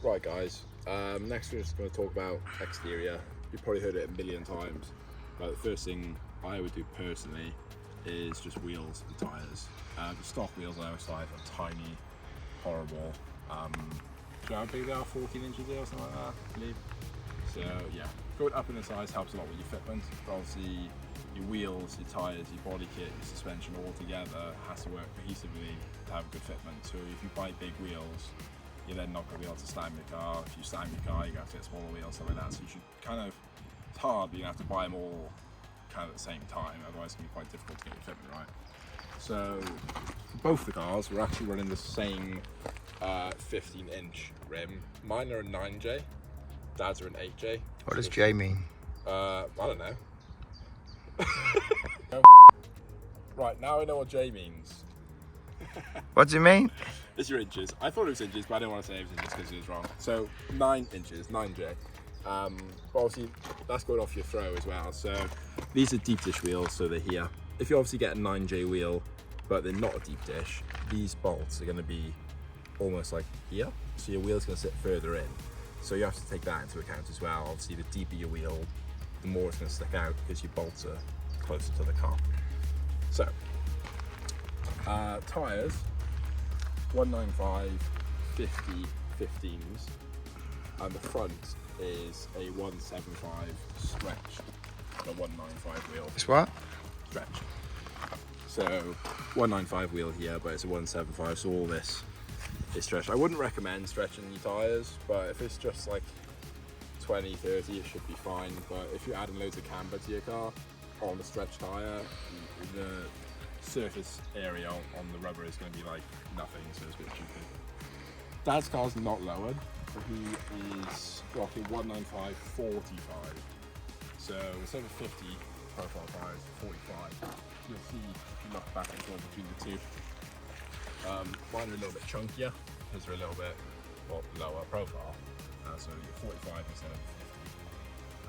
Right guys, next we're just going to talk about exterior. You've probably heard it a million times, but the first thing I would do personally is just wheels and tyres. The stock wheels on our side are tiny, horrible. Do you know how big they are? 14 inches or something like that, I believe. So yeah, going up in the size helps a lot with your fitment, but obviously your wheels, your tyres, your body kit, your suspension all together has to work cohesively to have a good fitment. So if you buy big wheels, you're then not going to be able to slam your car. If you slam your car, you're going to have to get smaller wheels, stuff like that. So you should kind of, it's hard, but you have to buy them all kind of at the same time, otherwise it's going to be quite difficult to get your fitment right. So for both the cars, we're actually running the same 15-inch rim. Mine are a 9J, Dad's are an 8J. What does J mean? I don't know. Right, now I know what J means. What does it mean? It's your inches. I thought it was inches, but I didn't want to say it was inches because it was wrong. So 9 inches, 9J. But obviously that's going off your throw as well. So these are deep dish wheels, so they're here. If you obviously get a 9J wheel, but they're not a deep dish, these bolts are going to be almost like here. So your wheel's going to sit further in. So you have to take that into account as well. Obviously the deeper your wheel, the more it's going to stick out because your bolts are closer to the car. So tyres, 195 50 15s, and the front is a 175 stretch, a 195 wheel. It's what? Stretch. So 195 wheel here, but it's a 175, so all this is stretched. I wouldn't recommend stretching your tyres, but if it's just like 20, 30, it should be fine. But if you're adding loads of camber to your car on the stretch tyre, the surface area on the rubber is going to be like nothing, so it's a bit stupid. Dad's car's not lowered, so he is rocking 195 45. So instead of 50 profile tyres, 45. You'll see if you look back and forth between the two. Mine are a little bit chunkier because they're a little bit lower profile. So you're 45 instead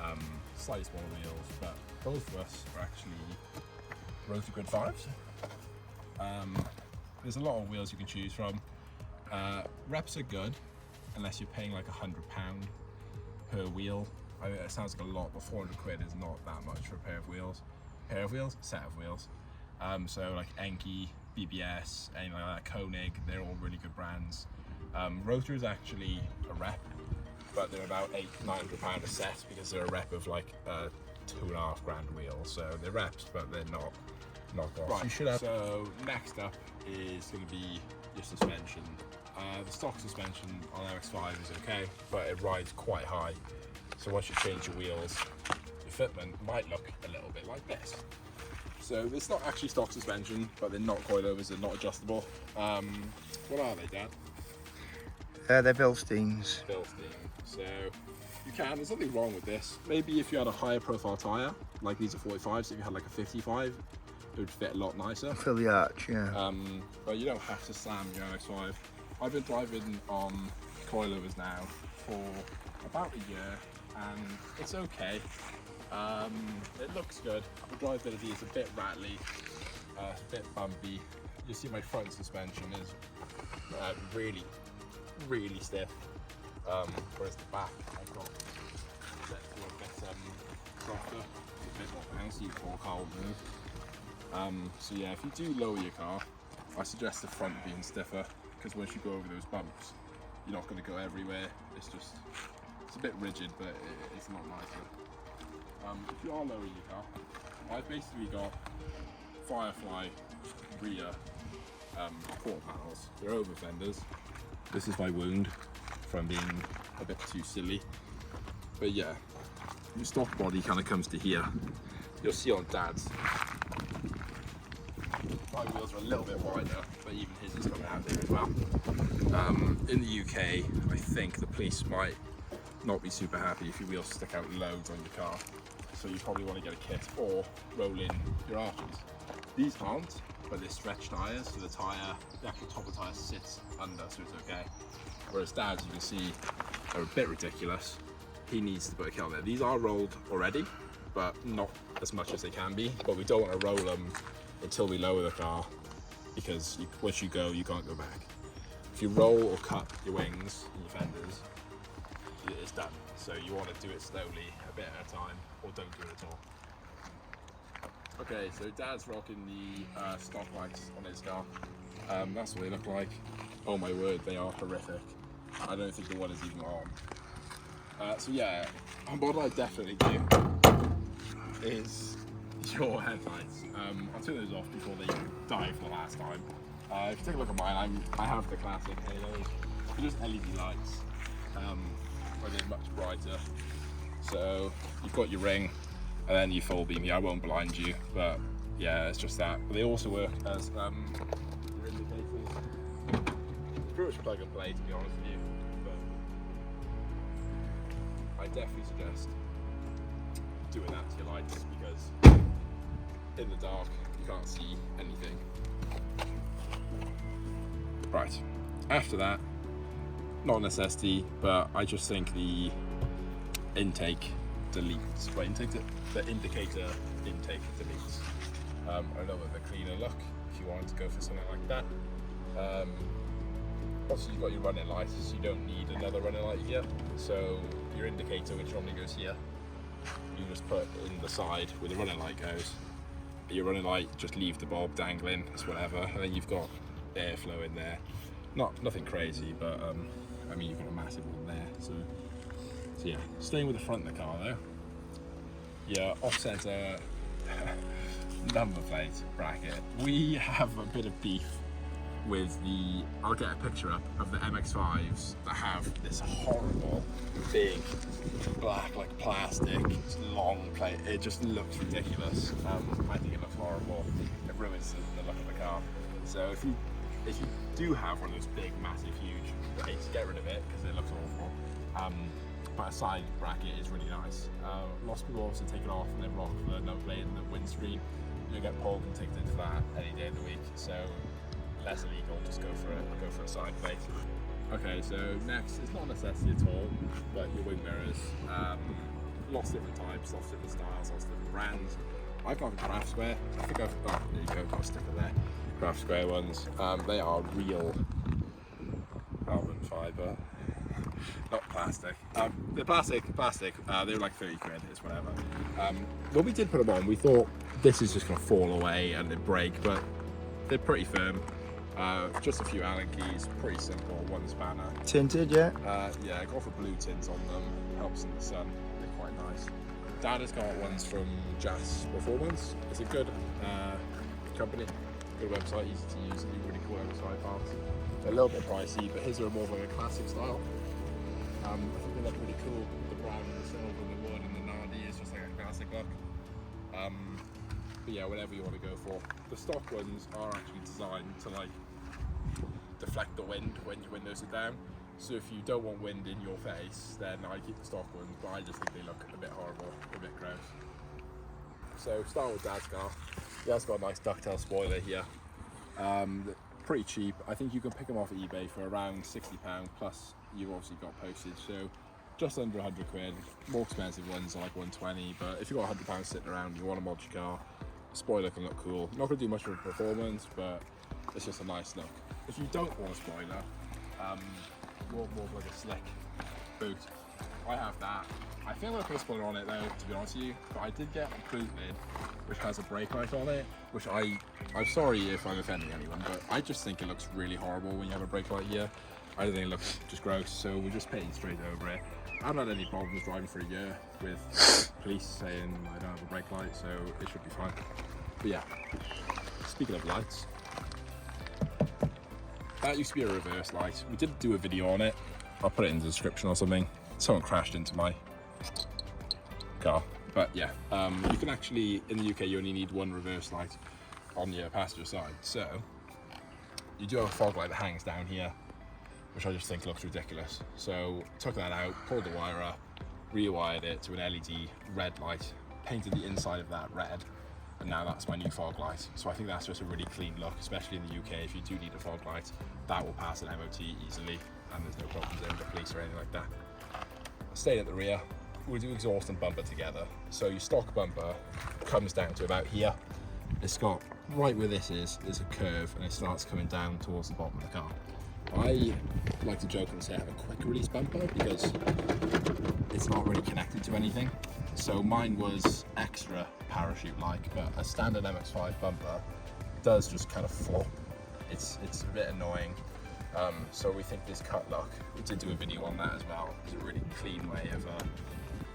of 50. Slightly smaller wheels, but both of us are actually Rotor Grid 5s. There's a lot of wheels you can choose from. Reps are good unless you're paying like £100 per wheel. I mean, it sounds like a lot, but 400 quid is not that much for a pair of wheels. Set of wheels. So like Enki, BBS, anything like that, Koenig, they're all really good brands. Rotor is actually a rep, but they're about £800-900 a set because they're a rep of like a £2.5 grand wheel. So they're reps, but they're not off. Right. You should have. So next up is going to be your suspension. The stock suspension on RX-5 is okay, but it rides quite high. So once you change your wheels, your fitment might look a little bit like this. So it's not actually stock suspension, but they're not coilovers, they're not adjustable. What are they, Dad? They're Bilsteins. Bilstein. So you can, there's nothing wrong with this. Maybe if you had a higher profile tyre, like these are 45, so if you had like a 55, it would fit a lot nicer. Fill the arch, yeah. But you don't have to slam your RX-5. I've been driving on coilovers now for about a year, and it's okay. It looks good. The drivability is a bit rattly, a bit bumpy. You see my front suspension is really stiff, whereas the back I've got set to a bit softer, a bit more bouncy for car move. So yeah, if you do lower your car, I suggest the front being stiffer, because once you go over those bumps, you're not going to go everywhere. It's a bit rigid, but it's a lot nicer. If you are lowering your car, I've basically got Firefly rear quarter panels. They're over fenders. This is my wound from being a bit too silly. But yeah, your stock body kind of comes to here. You'll see on Dad's, my wheels are a little bit wider, but even his is coming out there as well. In the UK, I think the police might not be super happy if your wheels stick out loads on your car. So you probably want to get a kit or roll in your arches. These aren't, but they're stretch tyres, so the actual top of the tyre sits under, so it's okay. Whereas Dad's, you can see, are a bit ridiculous. He needs to put a kit on there. These are rolled already, but not as much as they can be. But we don't want to roll them until we lower the car, because once you go, you can't go back. If you roll or cut your wings and your fenders, it's done. So you want to do it slowly, a bit at a time, or don't do it at all. Okay, so Dad's rocking the stock lights on his car. That's what they look like. Oh my word, they are horrific. I don't think the one is even on. So yeah, what I definitely do is your headlights. I'll turn those off before they die for the last time. If you take a look at mine, I have the classic halos. They're just LED lights, but they're much brighter. So you've got your ring, and then you full beam. Yeah, I won't blind you, but yeah, it's just that. But they also work as your indicators. It's pretty much plug and play, to be honest with you. But I definitely suggest doing that to your lights, because in the dark you can't see anything. Right, after that, not a necessity, but I just think the intake deletes. Well, the indicator intake deletes. A little bit of a cleaner look if you wanted to go for something like that. Also, you've got your running lights, so you don't need another running light here. So your indicator, which normally goes here, you just put in the side where the running light goes. Your running light, just leave the bulb dangling, it's whatever, and then you've got airflow in there. Nothing crazy, but I mean, you've got a massive one there. So yeah, staying with the front of the car though. Yeah, off-center number plate bracket. We have a bit of beef with the, I'll get a picture up of the MX-5s that have this horrible big black like plastic long plate. It just looks ridiculous. I think it looks horrible. It ruins the look of the car. So if you do have one of those big, massive, huge plates, get rid of it because it looks awful. But a side bracket is really nice. Lots of people obviously take it off and then rock the number plate in the windscreen. You'll get pulled and ticked into that any day of the week. So less illegal, just go for a side plate. Okay, so next, it's not a necessity at all, but your wing mirrors. Lots of different types, lots of different styles, lots of different brands. I've got a craft square. I think there you go, got a sticker there. Craft square ones. They are real carbon fibre, not plastic. They're plastic. They were like 30 quid, it's whatever. When we did put them on, we thought this is just gonna fall away and it break, but they're pretty firm. Just a few Allen keys, pretty simple, one spanner. Tinted, yeah? Yeah, go for blue tints on them, helps in the sun, they're quite nice. Dad has got ones from Jazz Performance. It's a good company, good website, easy to use, and really cool outside parts. They're a little bit pricey, but his are more of like a classic style. I think they look really cool. The brown and the silver and the wood and the Nardi is just like a classic look. But yeah, whatever you want to go for. The stock ones are actually designed to like deflect the wind when your windows are down. So if you don't want wind in your face, then I keep the stock ones, but I just think they look a bit horrible, a bit gross. So start with Dad's car. Dad's got a nice ducktail spoiler here. Pretty cheap. I think you can pick them off at eBay for around £60, plus you've obviously got postage, so just under 100 quid. More expensive ones are like 120, but if you've got £100 sitting around, you want to mod your car, spoiler can look cool. Not going to do much of a performance, but it's just a nice look. If you don't want a spoiler, more of like a slick boot. I have that. I feel like I put a spoiler on it though, to be honest with you, but I did get a boot lid which has a brake light on it, which I'm sorry if I'm offending anyone, but I just think it looks really horrible when you have a brake light here. I think it looks just gross, so we're just painting straight over it. I haven't had any problems driving for a year with police saying I don't have a brake light, so it should be fine. But yeah, speaking of lights, that used to be a reverse light. We did do a video on it. I'll put it in the description or something. Someone crashed into my car. But yeah, you can actually, in the UK, you only need one reverse light on your passenger side. So you do have a fog light that hangs down here, which I just think looks ridiculous. So took that out, pulled the wire up, rewired it to an LED red light, painted the inside of that red, and now that's my new fog light. So I think that's just a really clean look, especially in the UK. If you do need a fog light, that will pass an MOT easily, and there's no problems there with the police or anything like that. Staying at the rear, we'll do exhaust and bumper together. So your stock bumper comes down to about here. It's got, right where this is a curve, and it starts coming down towards the bottom of the car. I like to joke and say I have a quick release bumper because it's not really connected to anything. So mine was extra parachute-like, but a standard MX-5 bumper does just kind of flop. It's a bit annoying. So we think this cut look, we did do a video on that as well, is a really clean way of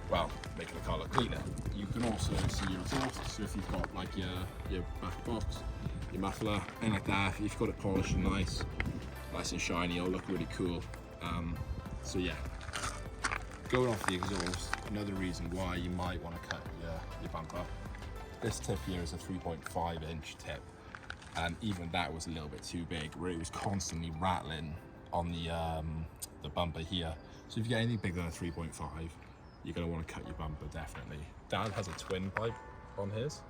well, making the car look cleaner. You can also see your exhaust, so if you've got like your back box, your muffler, anything like that, if you've got it polished and nice and shiny, it'll look really cool. So yeah, going off the exhaust, another reason why you might want to cut your bumper. This tip here is a 3.5 inch tip, and even that was a little bit too big, where it was constantly rattling on the bumper here. So if you get anything bigger than a 3.5, you're going to want to cut your bumper, definitely. Dad has a twin pipe on his,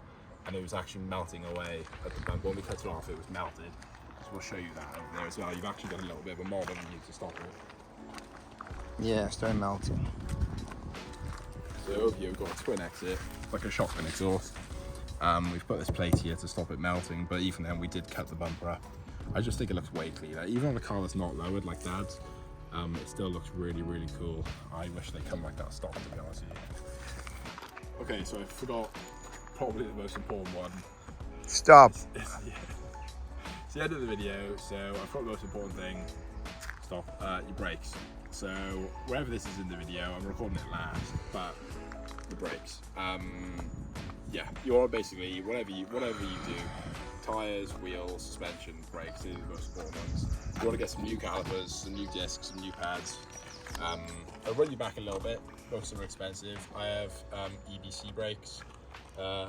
and it was actually melting away at the bumper. When we cut it off, it was melted. So we'll show you that over there as well. You've actually got a little bit of a mod on you to stop it. Yeah, it's starting melting. So over here we've got a twin exit, like a shotgun exhaust. We've put this plate here to stop it melting, but even then we did cut the bumper up. I just think it looks way cleaner. Even on a car that's not lowered like Dad's, it still looks really, really cool. I wish they come like that stock, to be honest with you. Okay, so I forgot probably the most important one. Stop. It's the end of the video, so I forgot the most important thing. Stop. Your brakes. So wherever this is in the video, I'm recording it last, but the brakes. Yeah, you're basically whatever you do. Tires, wheels, suspension, brakes, these are the most important ones. You want to get some new calipers, some new discs, some new pads. I'll run you back a little bit. Most of them are expensive. I have EBC brakes. I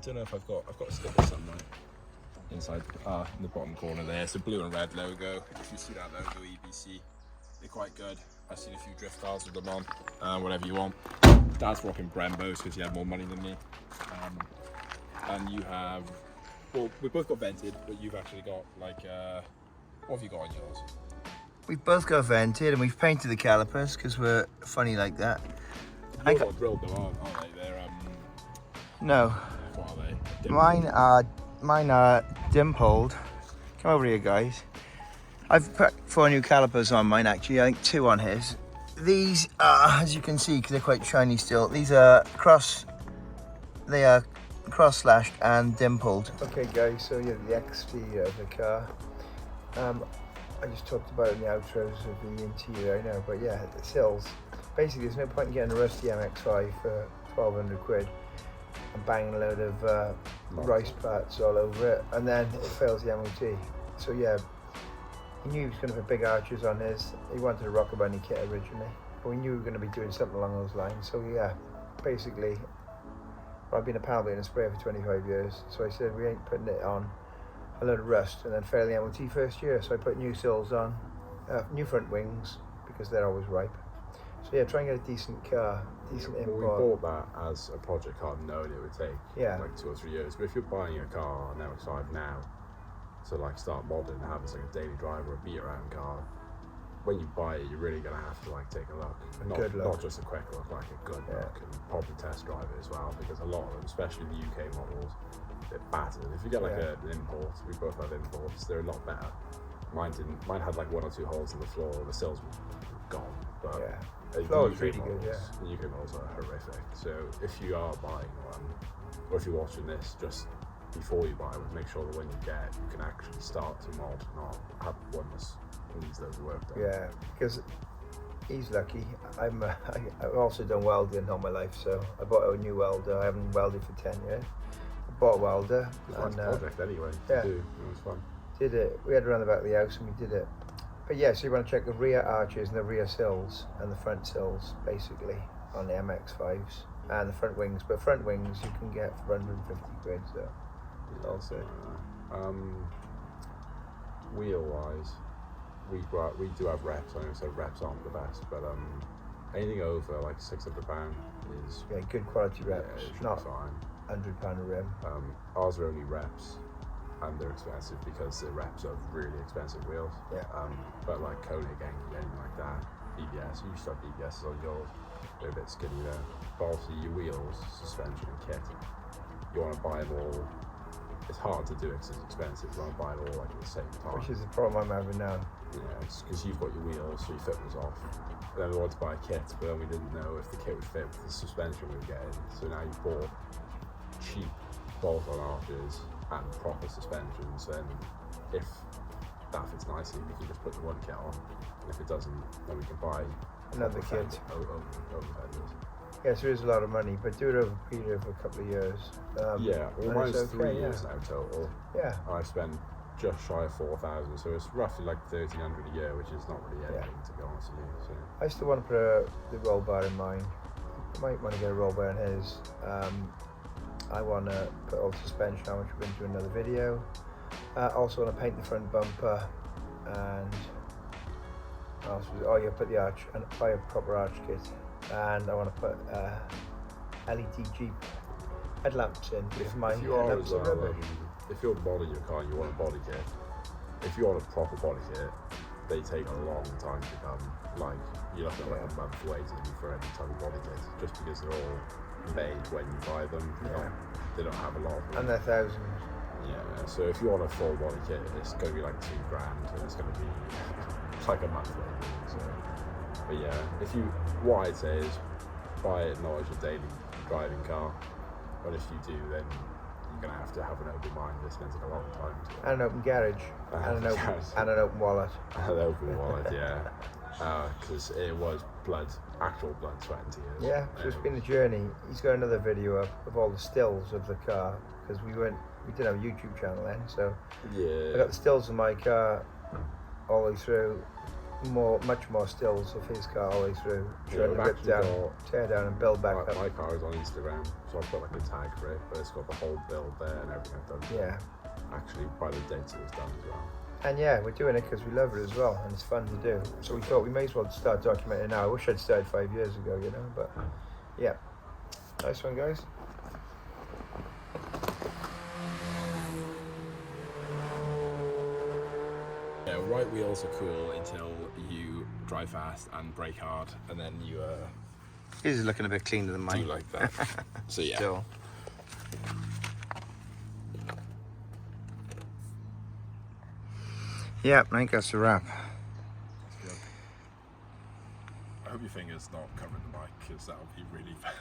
don't know if I've got a sticker somewhere inside in the bottom corner there. It's a blue and red logo. If you see that logo, EBC, they're quite good. I've seen a few drift cars with them on. Whatever you want. Dad's rocking Brembos because he had more money than me. And you have. Well, we both got vented, but you've actually got like, what have you got on yours? We've both got vented and we've painted the calipers because we're funny like that. Yours are drilled though, aren't they? They're, no. What are they? Mine are dimpled. Come over here, guys. I've put 4 new calipers on mine actually, I think 2 on his. These are, as you can see, because they're quite shiny still, these are cross-slashed and dimpled. Okay guys, so yeah, the exterior of the car. I just talked about in the outros of the interior, I know, but yeah, the sills. Basically, there's no point in getting a rusty MX-5 for 1,200 quid and banging a load of rice parts all over it, and then it fails the MOT. So yeah, he knew he was going to put big arches on his. He wanted a Rocker Bunny kit originally, but we knew we were going to be doing something along those lines. So yeah, basically, I've been a panel beater and sprayer for 25 years, so I said we ain't putting it on a load of rust and then fail the MOT first year. So I put new sills on, new front wings because they're always ripe. So yeah, try and get a decent car, decent import. Well, we bought that as a project car knowing it would take like 2 or 3 years. But if you're buying a car, an MX-5 now, to like start modding and have as like a daily driver, a beat around car, when you buy it, you're really gonna have to like take a look. Not just a quick look, like a good look, and probably test drive it as well, because a lot of them, especially the UK models, they're battered. If you get like an import, we both have imports, they're a lot better. Mine had like 1 or 2 holes in the floor, the sills were gone. But the floor is really good, the UK models are horrific. So if you are buying one, or if you're watching this, just before you buy one, make sure that when you get, you can actually start to mod, not have one that's needs loads of work done. Yeah, because he's lucky. I've also done welding all my life, so I bought a new welder. I haven't welded for 10 years. I bought a welder. It was a nice project anyway to do. It was fun. Did it. We had it around the back of the house and we did it. But yeah, so you want to check the rear arches and the rear sills and the front sills, basically, on the MX-5s. And the front wings. But front wings you can get for 150 quid, so it's all good. Wheel-wise, we do have reps. I know so reps aren't the best, but anything over like £600 is good quality reps. Yeah, not fine. £100 a rim. Ours are only reps, and they're expensive because the reps are really expensive wheels. Yeah. But like Koenig, anything like that, BBS. You used to have BBSs on yours. They're a bit skinny there. But obviously your wheels, suspension, and kit, you want to buy them all it's hard to do it because it's expensive. You want to buy it all like at the same time. Which is the problem I'm having now. Yeah, it's because you've got your wheels, so your fit was off. Then we wanted to buy a kit, but then we didn't know if the kit would fit with the suspension we were getting. So now you bought cheap bolt-on arches and proper suspensions, and if that fits nicely, we can just put the one kit on. And if it doesn't, then we can buy Another kit. Over fenders. Yes, there is a lot of money, but do it over a period of a couple of years. Yeah, well, mine's it's 3 okay, years now total. Yeah. I spent just shy of 4,000, so it's roughly like 1,300 a year, which is not really anything, to be honest with you. So. I still want to put the roll bar in mine. I might want to get a roll bar in his. I want to put all the suspension on, which we're going to do another video. I also want to paint the front bumper, and put the arch and buy a proper arch kit. And I want to put LED Jeep headlamps in because my headlamps are rubbish. If you're modding your car and you want a body kit, if you want a proper body kit, they take a long time to come. Like, you're looking at like a month waiting for any type of body kit, just because they're all made when you buy them. They don't have a lot of them. And they're thousands. Yeah, so if you want a full body kit, it's going to be like $2,000, and it's going to be like a month waiting. So, but yeah, what I'd say is buy it not as your daily driving car, but if you do, then you're going to have an open mind. It's going to take a long time. And an open garage. And an open wallet. An open wallet, yeah. Because it was actual blood, sweat and tears. Yeah, so it's been a journey. He's got another video up of all the stills of the car, because we didn't have a YouTube channel then, so yeah. I got the stills of my car all the way through, much more stills of his car all the way through, trying to rip down, tear down and build back up. My car is on Instagram, so I've got like a tag for it, but it's got the whole build there and everything I've done. Yeah. Actually, by the date it was done as well. And yeah, we're doing it because we love it as well, and it's fun to do. So we thought we may as well start documenting now. I wish I'd started 5 years ago, you know, but yeah. Nice one, guys. Yeah, right wheels are cool until you drive fast and brake hard, and then you His is looking a bit cleaner than mine. do like that. So yeah. Still. Yeah, I think that's a wrap. I hope your finger's not covering the mic, because that would be really bad.